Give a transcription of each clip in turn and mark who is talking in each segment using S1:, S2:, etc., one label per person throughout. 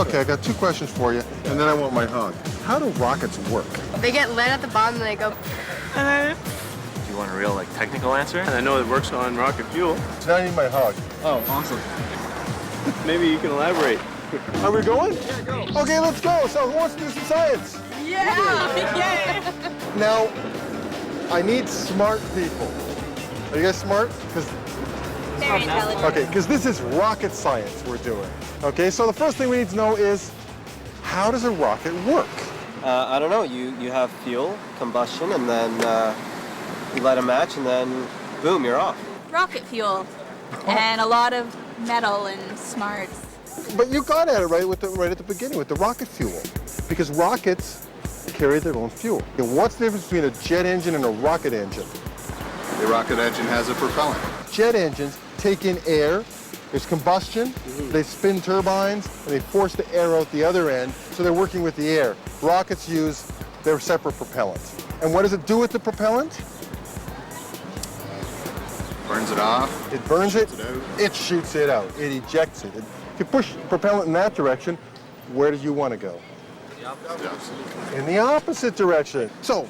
S1: Okay, I got two questions for you, and then I want my hug. How do rockets work?
S2: They get lit at the bottom and they go.
S3: Do you want a real, technical answer?
S4: And I know it works on rocket fuel.
S1: So now I need my hug.
S4: Oh, awesome. Maybe you can elaborate.
S1: Are we going? Yeah, go. Okay, let's go. So who wants to do some science?
S2: Yeah!
S1: Now, I need smart people. Are you guys smart?
S2: Very intelligent.
S1: Okay, because this is rocket science we're doing. Okay, so the first thing we need to know is, how does a rocket work?
S5: I don't know. You have fuel, combustion, and then you light a match, and then boom, you're off.
S6: Rocket fuel and a lot of metal and smarts.
S1: But you got at it right at the beginning with the rocket fuel, because rockets carry their own fuel. And what's the difference between a jet engine and a rocket engine?
S7: The rocket engine has a propellant.
S1: Jet engines take in air, there's combustion, they spin turbines, and they force the air out the other end, so they're working with the air. Rockets use their separate propellant. And what does it do with the propellant?
S7: Burns it off.
S1: It burns it,
S7: Shoots it out.
S1: it shoots it out, it ejects it. If you push propellant in that direction, where do you want to go?
S7: Yes.
S1: In the opposite direction. So,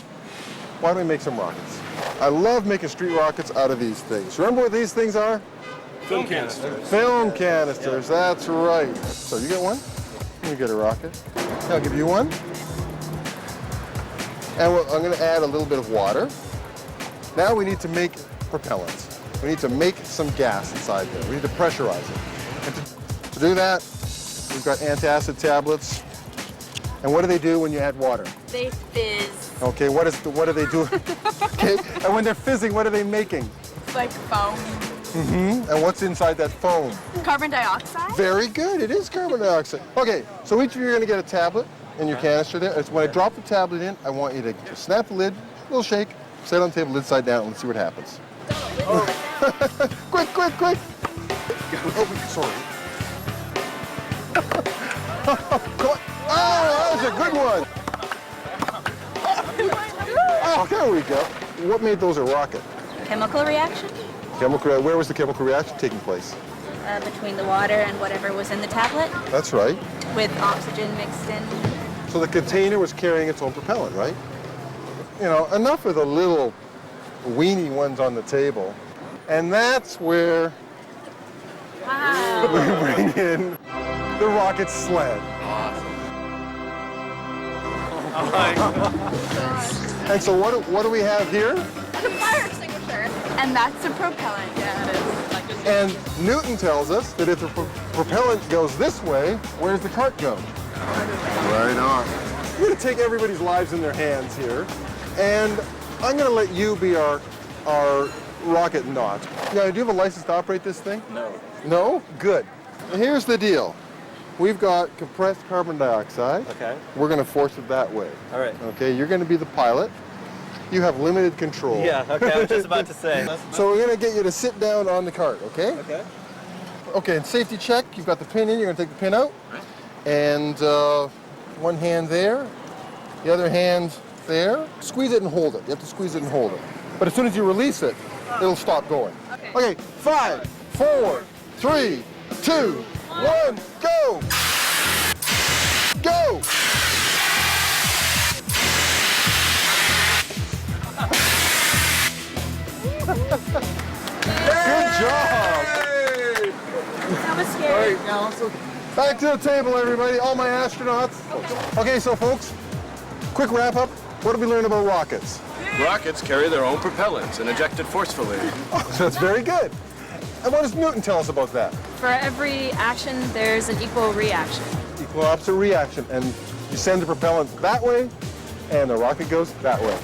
S1: why don't we make some rockets? I love making street rockets out of these things. Remember what these things are?
S4: Film canisters.
S1: Film canisters, that's right. So you get one, you get a rocket. I'll give you one. And I'm going to add a little bit of water. Now we need to make propellant. We need to make some gas inside there. We need to pressurize it. And to do that, we've got antacid tablets. And what do they do when you add water?
S6: They fizz.
S1: Okay, what do they do? Okay, and when they're fizzing, what are they making?
S6: It's like foam.
S1: And what's inside that foam?
S6: Carbon dioxide?
S1: Very good, it is carbon dioxide. Okay, so each of you are going to get a tablet in your canister there. It's when I drop the tablet in, I want you to snap the lid, a little shake, set it on the table, lid side down, and let's see what happens. Quick, quick, quick! Oh, sorry. Oh, that was a good one! Oh, there we go. What made those a rocket?
S6: Chemical reaction
S1: Where was the chemical reaction taking place?
S6: between the water and whatever was in the tablet
S1: That's right.
S6: with oxygen mixed in.
S1: So the container was carrying its own propellant, right? You know, enough of the little weenie ones on the table. And that's where we bring in the rocket sled. And so what do we have here?
S6: The fire extinguisher. And that's the propellant, yeah, it is.
S1: And Newton tells us that if the propellant goes this way, where does the cart go?
S7: Right on.
S1: We're going to take everybody's lives in their hands here, and I'm going to let you be our rocket knot. Now, do you have a license to operate this thing?
S5: No.
S1: No? Good. Here's the deal. We've got compressed carbon dioxide.
S5: Okay.
S1: We're going to force it that way.
S5: All right.
S1: Okay, you're going to be the pilot. You have limited control.
S5: Yeah, okay, I was just about to say.
S1: So we're going to get you to sit down on the cart, okay?
S5: Okay.
S1: Okay, and safety check. You've got the pin in. You're going to take the pin out. And one hand there, the other hand there. Squeeze it and hold it. You have to squeeze it and hold it. But as soon as you release it, it'll stop going. Okay, 5, 4, 3, 2, 1, go! Go! Good job!
S6: That was scary.
S1: Back to the table, everybody, all my astronauts. Okay, so folks, quick wrap up. What did we learn about rockets?
S4: Rockets carry their own propellants and eject it forcefully.
S1: Oh, that's very good. And what does Newton tell us about that?
S6: For every action, there's an equal reaction.
S1: Equal opposite reaction. And you send the propellant that way, and the rocket goes that way.